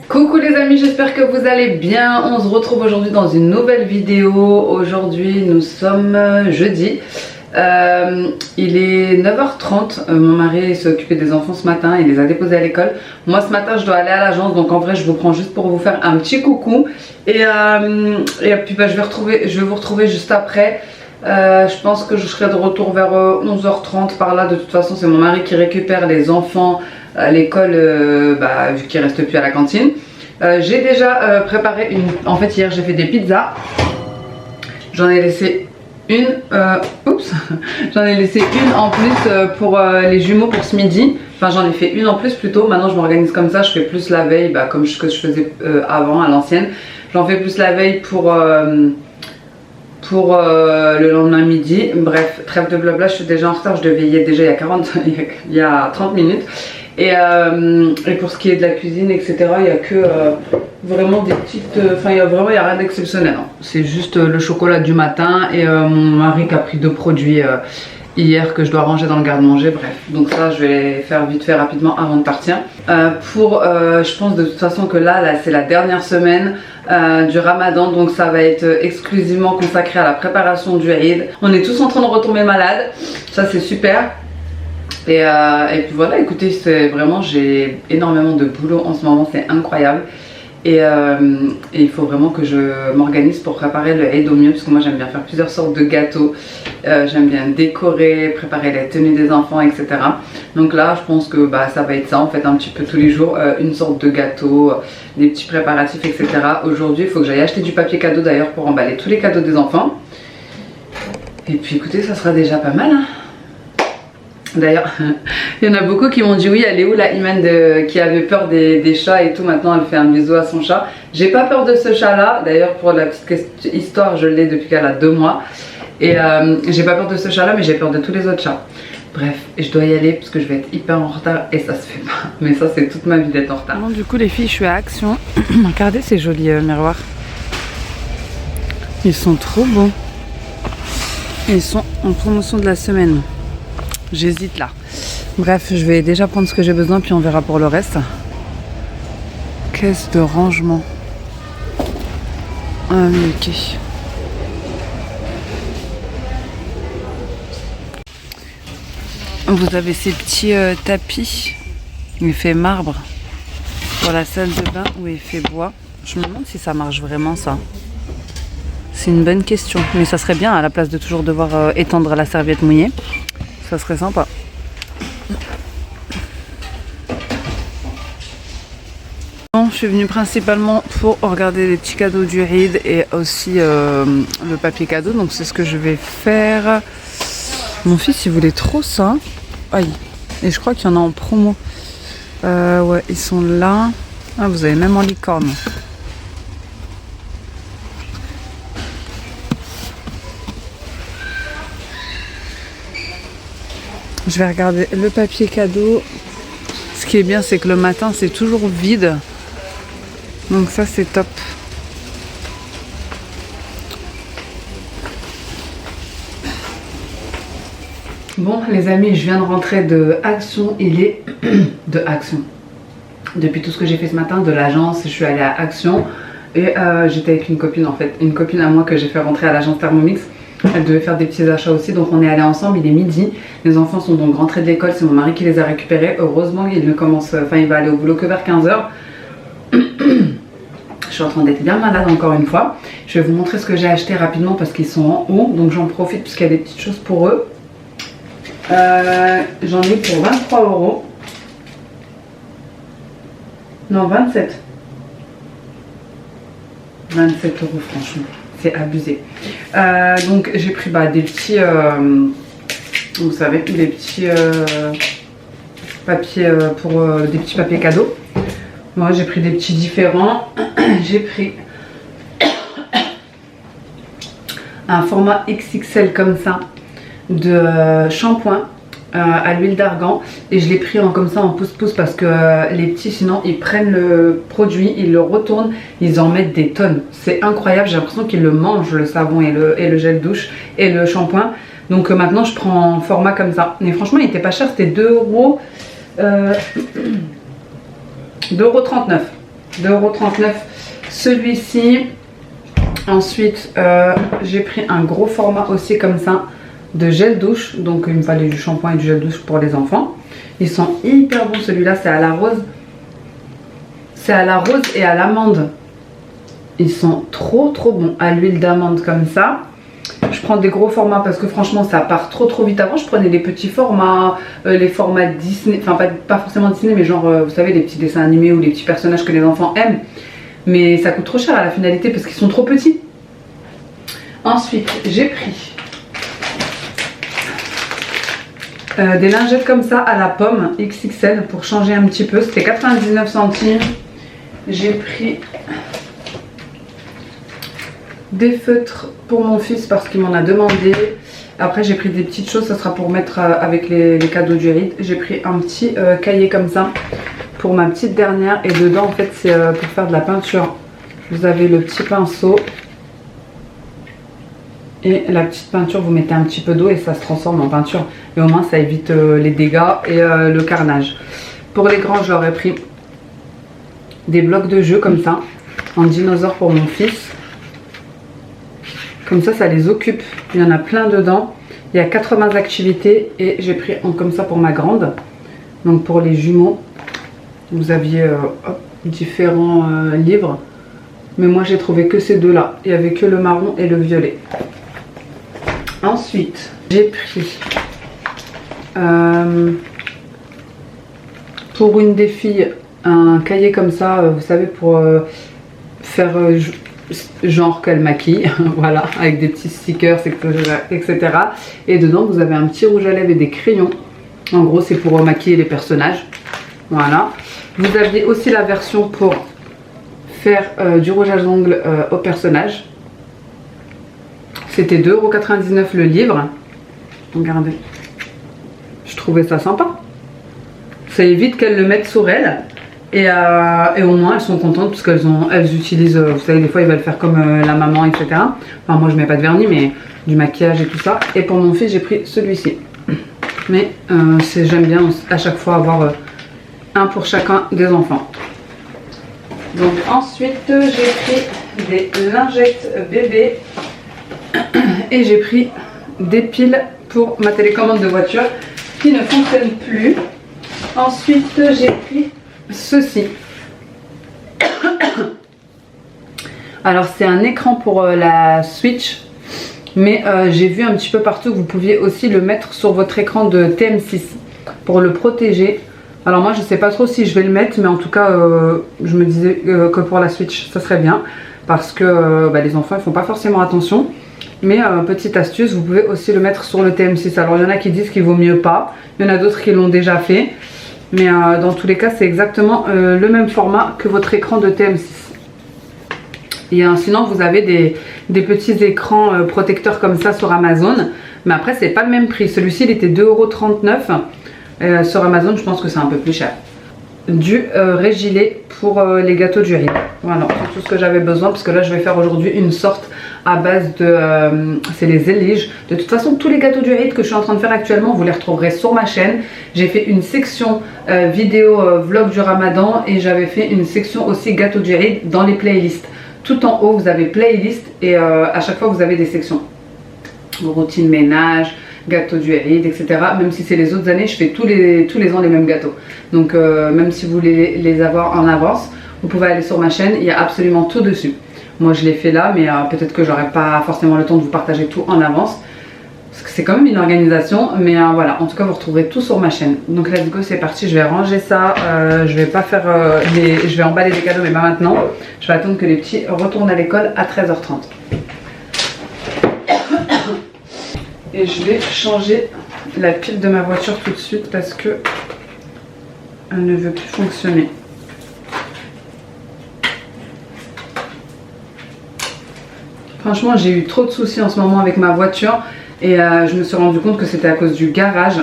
Coucou les amis, j'espère que vous allez bien. On se retrouve aujourd'hui dans une nouvelle vidéo. Aujourd'hui nous sommes jeudi. Il est 9h30. Mon mari s'est occupé des enfants ce matin, il les a déposés à l'école. Moi ce matin je dois aller à l'agence, donc en vrai je vous prends juste pour vous faire un petit coucou. Et puis bah, je vais vous retrouver juste après. Je pense que je serai de retour vers 11h30 par là. De toute façon c'est mon mari qui récupère les enfants à l'école, vu qu'il ne reste plus à la cantine. J'ai déjà préparé une... En fait hier j'ai fait des pizzas. J'en ai laissé une j'en ai laissé une en plus pour les jumeaux pour ce midi. Enfin j'en ai fait une en plus plutôt. Maintenant je m'organise comme ça, je fais plus la veille, comme ce que je faisais avant à l'ancienne. J'en fais plus la veille pour le lendemain midi. Bref, trêve de blabla, je suis déjà en retard, je devais y être déjà il y a 30 minutes. Et pour ce qui est de la cuisine, etc., il n'y a que vraiment des petites... Enfin, il n'y a rien d'exceptionnel. Hein. C'est juste le chocolat du matin et mon mari qui a pris 2 produits hier que je dois ranger dans le garde-manger. Bref, donc ça, je vais faire vite fait rapidement avant de partir. Je pense de toute façon que là c'est la dernière semaine du Ramadan. Donc ça va être exclusivement consacré à la préparation du Eid. On est tous en train de retomber malades. Ça, c'est super. Et puis voilà, écoutez, c'est vraiment, j'ai énormément de boulot en ce moment, c'est incroyable. Et il faut vraiment que je m'organise pour préparer le Eid au mieux, parce que moi j'aime bien faire plusieurs sortes de gâteaux. J'aime bien décorer, préparer les tenues des enfants, etc. Donc là, je pense que ça va être ça en fait, un petit peu tous les jours, une sorte de gâteau, des petits préparatifs, etc. Aujourd'hui, il faut que j'aille acheter du papier cadeau d'ailleurs pour emballer tous les cadeaux des enfants. Et puis écoutez, ça sera déjà pas mal, hein. D'ailleurs, il y en a beaucoup qui m'ont dit oui, elle est où la Iman qui avait peur des chats et tout. Maintenant elle fait un bisou à son chat. J'ai pas peur de ce chat là. D'ailleurs pour la petite histoire, je l'ai depuis qu'elle a 2 mois. Et j'ai pas peur de ce chat là, mais j'ai peur de tous les autres chats. Bref, je dois y aller parce que je vais être hyper en retard et ça se fait pas. Mais ça c'est toute ma vie d'être en retard. Bon, du coup les filles, je suis à Action. Regardez ces jolis miroirs. Ils sont trop beaux. Ils sont en promotion de la semaine. J'hésite là. Bref, je vais déjà prendre ce que j'ai besoin puis on verra pour le reste. Caisse de rangement. Ah oui, ok. Vous avez ces petits tapis effet marbre pour la salle de bain ou effet bois. Je me demande si ça marche vraiment ça. C'est une bonne question. Mais ça serait bien à la place de toujours devoir étendre la serviette mouillée. Ça serait sympa. Bon, je suis venue principalement pour regarder les petits cadeaux du Eid et aussi le papier cadeau. Donc c'est ce que je vais faire. Mon fils il voulait trop ça. Aïe. Et je crois qu'il y en a en promo. Ouais, ils sont là. Ah, vous avez même en licorne. Je vais regarder le papier cadeau. Ce qui est bien, c'est que le matin, c'est toujours vide. Donc ça, c'est top. Bon, les amis, je viens de rentrer de Action. Il est de Action. Depuis tout ce que j'ai fait ce matin, de l'agence, je suis allée à Action. Et j'étais avec une copine en fait. Une copine à moi que j'ai fait rentrer à l'agence Thermomix. Elle devait faire des petits achats aussi, donc on est allés ensemble. Il est midi, les enfants sont donc rentrés de l'école, c'est mon mari qui les a récupérés. Heureusement il ne commence, il va aller au boulot que vers 15 h. Je suis en train d'être bien malade encore une fois. Je vais vous montrer ce que j'ai acheté rapidement parce qu'ils sont en haut, donc j'en profite puisqu'il y a des petites choses pour eux. J'en ai pour 23 €. Non, 27. 27 € franchement. C'est abusé. Donc j'ai pris des petits... vous savez, des petits papiers pour des petits papiers cadeaux. Moi j'ai pris des petits différents. J'ai pris un format XXL comme ça de shampoing à l'huile d'argan, et je l'ai pris comme ça en pouce-pouce parce que les petits sinon ils prennent le produit, ils le retournent, ils en mettent des tonnes. C'est incroyable, j'ai l'impression qu'ils le mangent, le savon et le gel douche et le shampoing. Donc maintenant je prends en format comme ça. Mais franchement il était pas cher, c'était 2 €, 2,39 €. Celui-ci. Ensuite j'ai pris un gros format aussi comme ça de gel douche. Donc il me fallait du shampoing et du gel douche pour les enfants. Ils sont hyper bons. Celui-là c'est à la rose. C'est à la rose et à l'amande. Ils sont trop bons à l'huile d'amande comme ça. Je prends des gros formats parce que franchement ça part trop vite. Avant je prenais les petits formats, les formats Disney, enfin pas forcément Disney mais genre vous savez les petits dessins animés ou les petits personnages que les enfants aiment. Mais ça coûte trop cher à la finalité parce qu'ils sont trop petits. Ensuite j'ai pris des lingettes comme ça à la pomme XXL pour changer un petit peu. C'était 99 centimes. J'ai pris des feutres pour mon fils parce qu'il m'en a demandé. Après j'ai pris des petites choses, ça sera pour mettre avec les cadeaux du rite. J'ai pris un petit cahier comme ça pour ma petite dernière, et dedans en fait c'est pour faire de la peinture. Vous avez le petit pinceau et la petite peinture, vous mettez un petit peu d'eau et ça se transforme en peinture, et au moins ça évite les dégâts et le carnage. Pour les grands j'aurais pris des blocs de jeu comme ça en dinosaure pour mon fils. Comme ça les occupe, il y en a plein dedans. Il y a 80 activités et j'ai pris comme ça pour ma grande. Donc pour les jumeaux, vous aviez différents livres. Mais moi j'ai trouvé que ces deux là. Il n'y avait que le marron et le violet. Ensuite, j'ai pris pour une des filles un cahier comme ça, vous savez, pour faire genre qu'elle maquille, voilà, avec des petits stickers, etc. Et dedans vous avez un petit rouge à lèvres et des crayons. En gros c'est pour maquiller les personnages. Voilà. Vous aviez aussi la version pour faire du rouge à ongles au personnage. C'était 2,99 € le livre. Regardez. Je trouvais ça sympa. Ça évite qu'elles le mettent sur elles. Et au moins elles sont contentes parce qu'elles utilisent, vous savez, des fois ils veulent faire comme la maman, etc. Enfin moi je mets pas de vernis mais du maquillage et tout ça. Et pour mon fils j'ai pris celui-ci. Mais j'aime bien à chaque fois avoir un pour chacun des enfants. Donc ensuite j'ai pris des lingettes bébé et j'ai pris des piles pour ma télécommande de voiture qui ne fonctionne plus. Ensuite j'ai pris ceci. Alors c'est un écran pour la Switch, mais j'ai vu un petit peu partout que vous pouviez aussi le mettre sur votre écran de TM6 pour le protéger. Alors moi je sais pas trop si je vais le mettre, mais en tout cas je me disais que pour la Switch ça serait bien parce que les enfants ils font pas forcément attention. Mais petite astuce, vous pouvez aussi le mettre sur le TM6. Alors il y en a qui disent qu'il vaut mieux pas, il y en a d'autres qui l'ont déjà fait. Mais dans tous les cas c'est exactement le même format que votre écran de TM6. Et sinon vous avez des petits écrans protecteurs comme ça sur Amazon. Mais après c'est pas le même prix. Celui-ci il était 2,39 €. Sur Amazon je pense que c'est un peu plus cher. Du régilet pour les gâteaux du riz. Voilà, c'est tout ce que j'avais besoin parce que là je vais faire aujourd'hui une sorte à base de c'est les éliges. De toute façon tous les gâteaux du riz que je suis en train de faire actuellement vous les retrouverez sur ma chaîne. J'ai fait une section vidéo vlog du ramadan et j'avais fait une section aussi gâteaux du riz dans les playlists. Tout en haut vous avez playlist et à chaque fois vous avez des sections. Routine ménage, gâteau du Eid, etc. Même si c'est les autres années, je fais tous les ans les mêmes gâteaux. Donc même si vous voulez les avoir en avance, vous pouvez aller sur ma chaîne, il y a absolument tout dessus. Moi je l'ai fait là, mais peut-être que j'aurai pas forcément le temps de vous partager tout en avance. parce que c'est quand même une organisation, mais voilà, en tout cas vous retrouverez tout sur ma chaîne. Donc let's go, c'est parti, je vais ranger ça, je vais pas faire je vais emballer des cadeaux mais pas maintenant. Je vais attendre que les petits retournent à l'école à 13h30. Et je vais changer la pile de ma voiture tout de suite parce que elle ne veut plus fonctionner. Franchement, j'ai eu trop de soucis en ce moment avec ma voiture et je me suis rendu compte que c'était à cause du garage.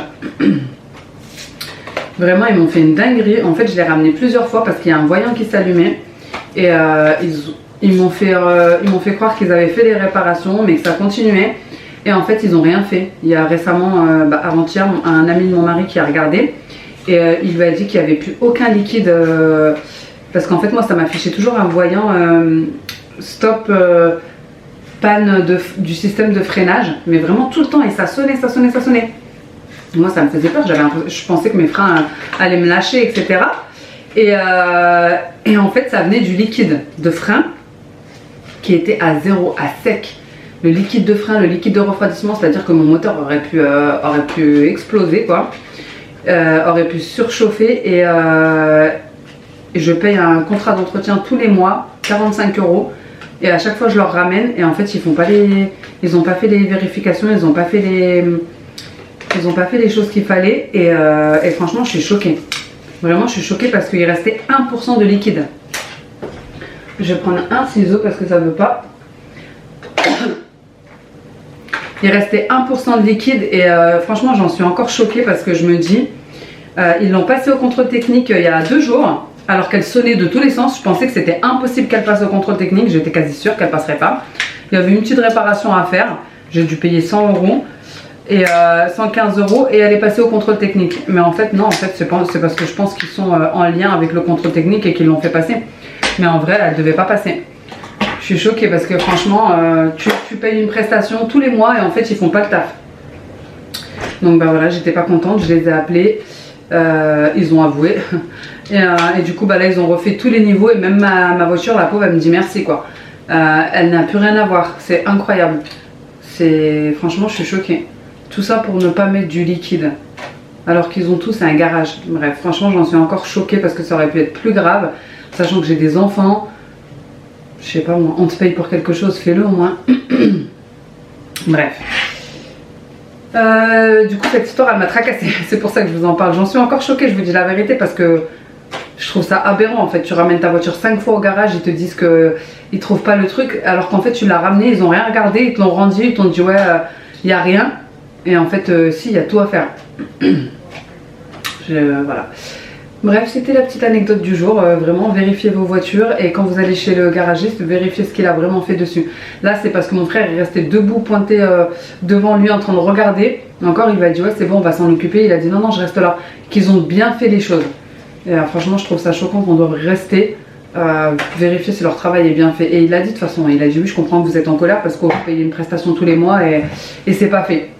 Vraiment, ils m'ont fait une dinguerie. En fait, je l'ai ramené plusieurs fois parce qu'il y a un voyant qui s'allumait et ils m'ont fait croire qu'ils avaient fait les réparations mais que ça continuait. Et en fait, ils n'ont rien fait. Il y a récemment, avant-hier, un ami de mon mari qui a regardé et il lui a dit qu'il n'y avait plus aucun liquide parce qu'en fait, moi, ça m'affichait toujours un voyant stop. Panne du système de freinage, mais vraiment tout le temps, et ça sonnait, ça sonnait, ça sonnait. Moi ça me faisait peur, je pensais que mes freins allaient me lâcher, etc. Et en fait ça venait du liquide de frein qui était à zéro, à sec. Le liquide de frein, le liquide de refroidissement, c'est-à-dire que mon moteur aurait pu exploser quoi, aurait pu surchauffer et je paye un contrat d'entretien tous les mois, 45 €. Et à chaque fois je leur ramène et en fait ils n'ont pas fait les vérifications, ils n'ont pas fait les choses qu'il fallait et franchement je suis choquée. Vraiment je suis choquée parce qu'il restait 1% de liquide. Je vais prendre un ciseau parce que ça ne veut pas. Il restait 1% de liquide et franchement j'en suis encore choquée parce que je me dis ils l'ont passé au contrôle technique il y a 2 jours. Alors qu'elle sonnait de tous les sens, je pensais que c'était impossible qu'elle passe au contrôle technique, j'étais quasi sûre qu'elle passerait pas. Il y avait une petite réparation à faire, j'ai dû payer 100 € et 115 € et elle est passée au contrôle technique. Mais en fait non, en fait c'est parce que je pense qu'ils sont en lien avec le contrôle technique et qu'ils l'ont fait passer. Mais en vrai elle devait pas passer. Je suis choquée parce que franchement tu payes une prestation tous les mois et en fait ils font pas le taf. Donc bah voilà, j'étais pas contente, je les ai appelés, ils ont avoué. Et du coup bah là ils ont refait tous les niveaux et même ma voiture, la pauvre elle me dit merci quoi. Elle n'a plus rien à voir, c'est incroyable. Franchement je suis choquée. Tout ça pour ne pas mettre du liquide. Alors qu'ils ont tous un garage. Bref, franchement j'en suis encore choquée parce que ça aurait pu être plus grave. Sachant que j'ai des enfants. Je sais pas moi, on te paye pour quelque chose, fais-le au moins. Bref. Du coup cette histoire elle m'a tracassée. C'est pour ça que je vous en parle. J'en suis encore choquée, je vous dis la vérité parce que je trouve ça aberrant en fait. Tu ramènes ta voiture 5 fois au garage, ils te disent qu'ils trouvent pas le truc alors qu'en fait tu l'as ramené, ils ont rien regardé, ils te l'ont rendu, ils t'ont dit ouais il y a rien et en fait si, il y a tout à faire. Voilà. Bref, c'était la petite anecdote du jour. Vraiment vérifiez vos voitures et quand vous allez chez le garagiste, vérifiez ce qu'il a vraiment fait dessus. Là c'est parce que mon frère est resté debout pointé devant lui en train de regarder. Encore il m'a dit ouais c'est bon on va s'en occuper. Il a dit non non je reste là. Qu'ils ont bien fait les choses. Et franchement je trouve ça choquant qu'on doit rester vérifier si leur travail est bien fait. Et il a dit de toute façon, il a dit oui je comprends que vous êtes en colère parce qu'on vous paye une prestation tous les mois et c'est pas fait.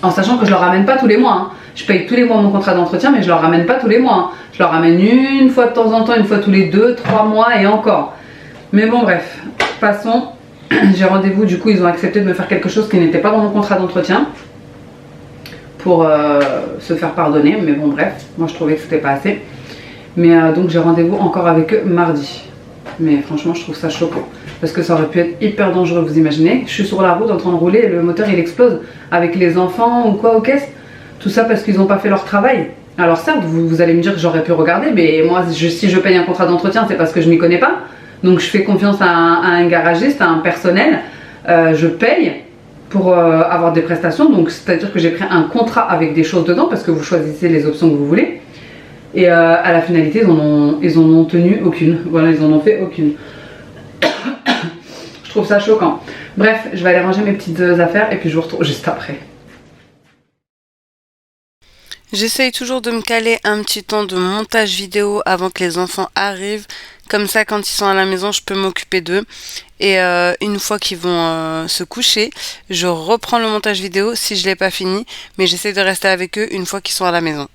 En sachant que je leur ramène pas tous les mois. Hein. Je paye tous les mois mon contrat d'entretien mais je leur ramène pas tous les mois. Hein. Je leur ramène une fois de temps en temps, une fois tous les 2-3 mois et encore. Mais bon bref, passons. J'ai rendez-vous, du coup ils ont accepté de me faire quelque chose qui n'était pas dans mon contrat d'entretien. Pour se faire pardonner, mais bon bref, moi je trouvais que c'était pas assez. Mais donc j'ai rendez-vous encore avec eux mardi. Mais franchement je trouve ça choquant. Parce que ça aurait pu être hyper dangereux, vous imaginez. Je suis sur la route en train de rouler et le moteur il explose. Avec les enfants ou quoi aux caisses. Tout ça parce qu'ils n'ont pas fait leur travail. Alors certes, vous allez me dire que j'aurais pu regarder. Mais moi si je paye un contrat d'entretien c'est parce que je m'y connais pas. Donc je fais confiance à un garagiste, à un personnel. Je paye pour avoir des prestations. Donc c'est à dire que j'ai pris un contrat avec des choses dedans. Parce que vous choisissez les options que vous voulez. Et à la finalité, ils en ont tenu aucune. Voilà, ils en ont fait aucune. Je trouve ça choquant. Bref, je vais aller ranger mes petites affaires et puis je vous retrouve juste après. J'essaye toujours de me caler un petit temps de montage vidéo avant que les enfants arrivent. Comme ça, quand ils sont à la maison, je peux m'occuper d'eux. Et une fois qu'ils vont se coucher, je reprends le montage vidéo si je ne l'ai pas fini. Mais j'essaie de rester avec eux une fois qu'ils sont à la maison.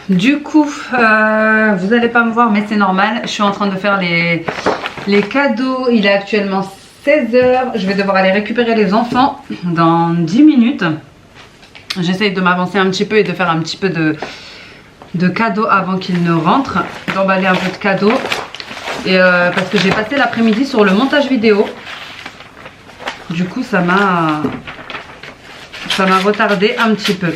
Du coup, vous n'allez pas me voir mais c'est normal. Je suis en train de faire les cadeaux. Il est actuellement 16 h. Je vais devoir aller récupérer les enfants dans 10 minutes. J'essaye de m'avancer un petit peu et de faire un petit peu de cadeaux avant qu'ils ne rentrent. D'emballer un peu de cadeaux. Et parce que j'ai passé l'après-midi sur le montage vidéo. Du coup, ça m'a retardé un petit peu.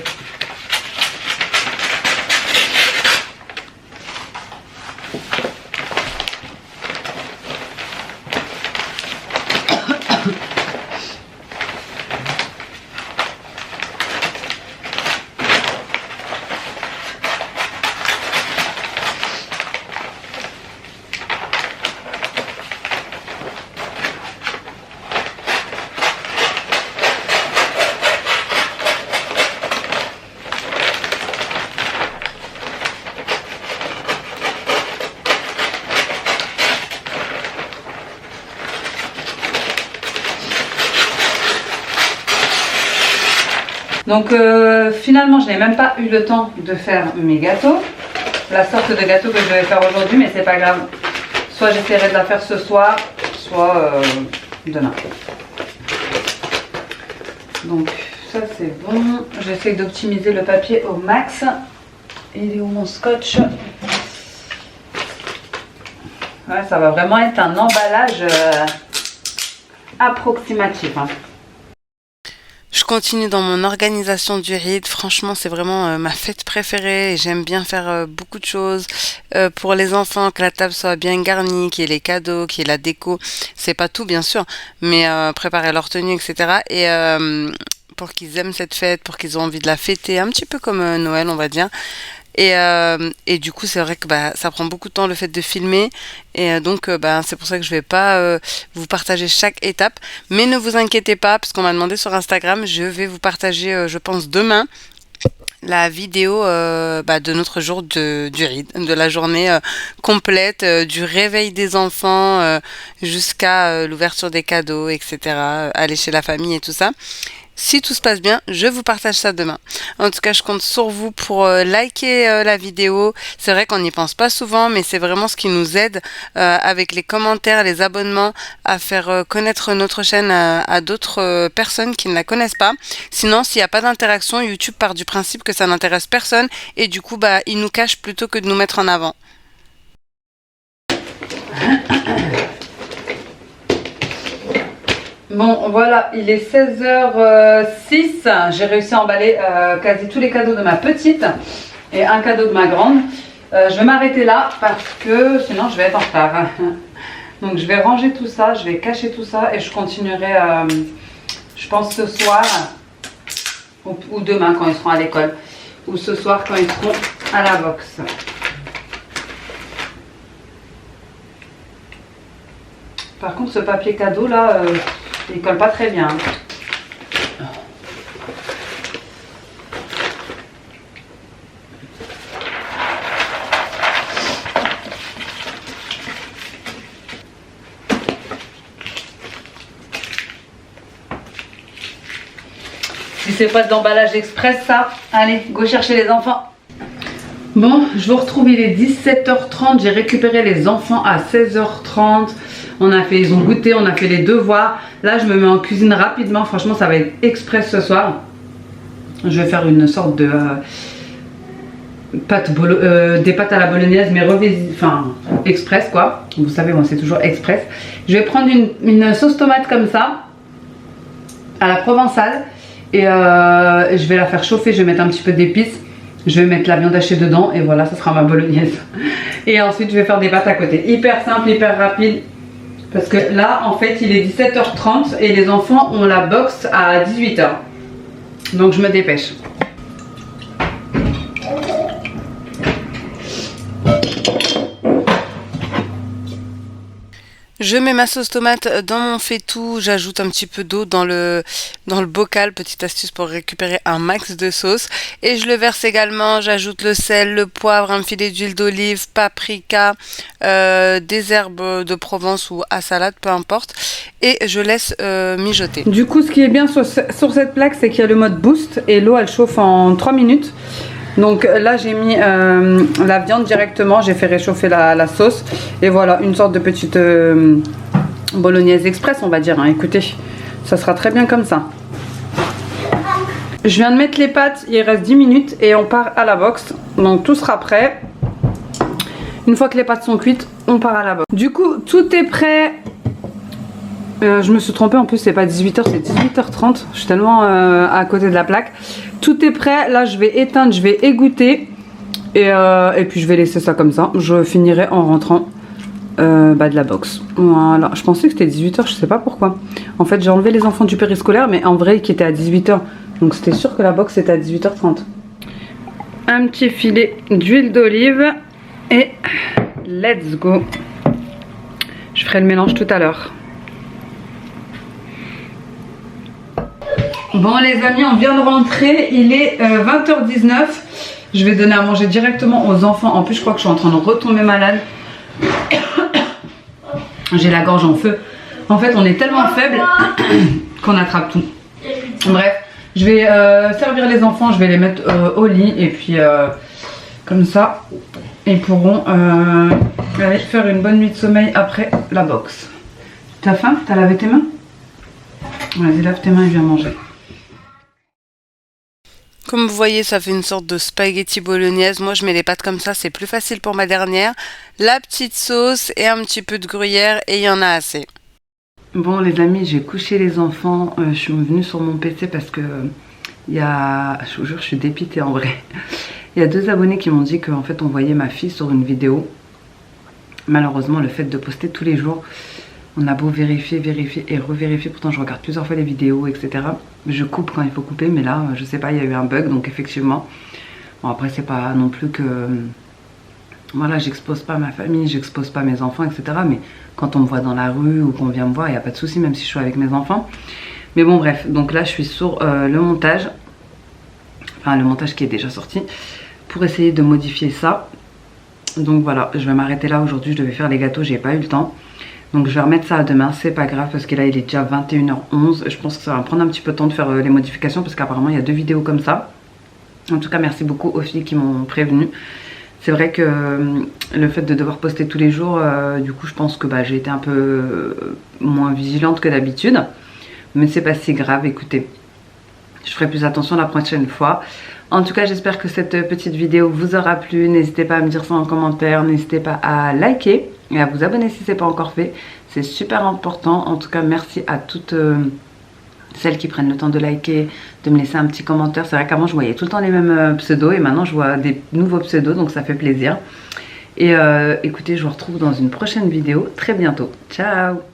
Donc finalement je n'ai même pas eu le temps de faire mes gâteaux. La sorte de gâteau que je vais faire aujourd'hui, mais c'est pas grave. Soit j'essaierai de la faire ce soir, soit demain. Donc ça c'est bon. J'essaie d'optimiser le papier au max. Il est où mon scotch? Ouais, ça va vraiment être un emballage approximatif. Hein. Je continue dans mon organisation du Eid. Franchement, c'est vraiment ma fête préférée. J'aime bien faire beaucoup de choses pour les enfants, que la table soit bien garnie, qu'il y ait les cadeaux, qu'il y ait la déco. C'est pas tout, bien sûr, mais préparer leur tenue, etc. Et pour qu'ils aiment cette fête, pour qu'ils aient envie de la fêter, un petit peu comme Noël, on va dire. Et du coup, c'est vrai que ça prend beaucoup de temps le fait de filmer. Et donc, c'est pour ça que je vais pas vous partager chaque étape. Mais ne vous inquiétez pas, parce qu'on m'a demandé sur Instagram, je vais vous partager, je pense, demain, la vidéo de notre jour du Eid, de la journée complète, du réveil des enfants jusqu'à l'ouverture des cadeaux, etc. Aller chez la famille et tout ça. Si tout se passe bien, je vous partage ça demain. En tout cas, je compte sur vous pour liker la vidéo. C'est vrai qu'on n'y pense pas souvent, mais c'est vraiment ce qui nous aide avec les commentaires, les abonnements, à faire connaître notre chaîne à d'autres personnes qui ne la connaissent pas. Sinon, s'il n'y a pas d'interaction, YouTube part du principe que ça n'intéresse personne et du coup, il nous cache plutôt que de nous mettre en avant. Bon voilà, il est 16h06, j'ai réussi à emballer quasi tous les cadeaux de ma petite et un cadeau de ma grande. Je vais m'arrêter là parce que sinon je vais être en retard. Donc je vais ranger tout ça, je vais cacher tout ça et je continuerai, je pense ce soir ou demain quand ils seront à l'école ou ce soir quand ils seront à la boxe. Par contre ce papier cadeau là... il colle pas très bien. Si c'est pas de l'emballage express ça, allez, go chercher les enfants. Bon, je vous retrouve, il est 17h30, j'ai récupéré les enfants à 16h30. Ils ont goûté, on a fait les devoirs. Là, je me mets en cuisine rapidement. Franchement, ça va être express ce soir. Je vais faire une sorte de des pâtes à la bolognaise, mais express quoi. Vous savez, moi, c'est toujours express. Je vais prendre une sauce tomate comme ça, à la provençale. Et je vais la faire chauffer. Je vais mettre un petit peu d'épices. Je vais mettre la viande hachée dedans. Et voilà, ça sera ma bolognaise. Et ensuite, je vais faire des pâtes à côté. Hyper simple, hyper rapide. Parce que là, en fait, il est 17h30 et les enfants ont la boxe à 18h. Donc, je me dépêche. Je mets ma sauce tomate dans mon faitout, j'ajoute un petit peu d'eau dans le bocal, petite astuce pour récupérer un max de sauce. Et je le verse également, j'ajoute le sel, le poivre, un filet d'huile d'olive, paprika, des herbes de Provence ou à salade, peu importe. Et je laisse mijoter. Du coup, ce qui est bien sur cette plaque, c'est qu'il y a le mode boost et l'eau elle chauffe en 3 minutes. Donc là j'ai mis la viande directement, j'ai fait réchauffer la sauce et voilà une sorte de petite bolognaise express, on va dire. Hein. Écoutez, ça sera très bien comme ça. Je viens de mettre les pâtes, il reste 10 minutes et on part à la boxe. Donc tout sera prêt. Une fois que les pâtes sont cuites, on part à la boxe. Du coup, tout est prêt. Je me suis trompée, en plus c'est pas 18h, c'est 18h30. Je suis tellement à côté de la plaque. Tout est prêt, là je vais éteindre, je vais égoutter. Et puis je vais laisser ça comme ça. Je finirai en rentrant de la boxe. Voilà, je pensais que c'était 18h, je sais pas pourquoi. En fait j'ai enlevé les enfants du périscolaire, mais en vrai qui était à 18h. Donc c'était sûr que la boxe était à 18h30. Un petit filet d'huile d'olive. Et let's go. Je ferai le mélange tout à l'heure. Bon les amis, on vient de rentrer. Il est 20h19. Je vais donner à manger directement aux enfants. En plus je crois que je suis en train de retomber malade. J'ai la gorge en feu. En fait on est tellement faible qu'on attrape tout. Bref, je vais servir les enfants. Je vais les mettre au lit. Et puis comme ça ils pourront aller faire une bonne nuit de sommeil après la boxe. T'as faim? T'as lavé tes mains? Vas-y, lave tes mains et viens manger. Comme vous voyez, ça fait une sorte de spaghetti bolognaise. Moi, je mets les pâtes comme ça, c'est plus facile pour ma dernière. La petite sauce et un petit peu de gruyère et il y en a assez. Bon les amis, j'ai couché les enfants. Je suis venue sur mon PC parce que je vous jure, je suis dépitée en vrai. Il y a 2 abonnés qui m'ont dit qu'en fait on voyait ma fille sur une vidéo. Malheureusement le fait de poster tous les jours, on a beau vérifier et revérifier, pourtant je regarde plusieurs fois les vidéos etc. Je coupe quand il faut couper, mais là je sais pas, il y a eu un bug, donc effectivement. Bon après c'est pas non plus que... Voilà, j'expose pas ma famille, j'expose pas mes enfants etc. Mais quand on me voit dans la rue ou qu'on vient me voir, il n'y a pas de souci même si je suis avec mes enfants. Mais bon bref, donc là je suis sur le montage. Enfin le montage qui est déjà sorti. Pour essayer de modifier ça. Donc voilà, je vais m'arrêter là aujourd'hui. Je devais faire les gâteaux, j'ai pas eu le temps. Donc je vais remettre ça à demain, c'est pas grave parce que là il est déjà 21h11. Je pense que ça va me prendre un petit peu de temps de faire les modifications parce qu'apparemment il y a 2 vidéos comme ça. En tout cas merci beaucoup aux filles qui m'ont prévenu. C'est vrai que le fait de devoir poster tous les jours, du coup je pense que j'ai été un peu moins vigilante que d'habitude. Mais c'est pas si grave, écoutez. Je ferai plus attention la prochaine fois. En tout cas, j'espère que cette petite vidéo vous aura plu. N'hésitez pas à me dire ça en commentaire. N'hésitez pas à liker et à vous abonner si ce n'est pas encore fait. C'est super important. En tout cas, merci à toutes celles qui prennent le temps de liker, de me laisser un petit commentaire. C'est vrai qu'avant, je voyais tout le temps les mêmes pseudos et maintenant, je vois des nouveaux pseudos. Donc, ça fait plaisir. Et écoutez, je vous retrouve dans une prochaine vidéo très bientôt. Ciao!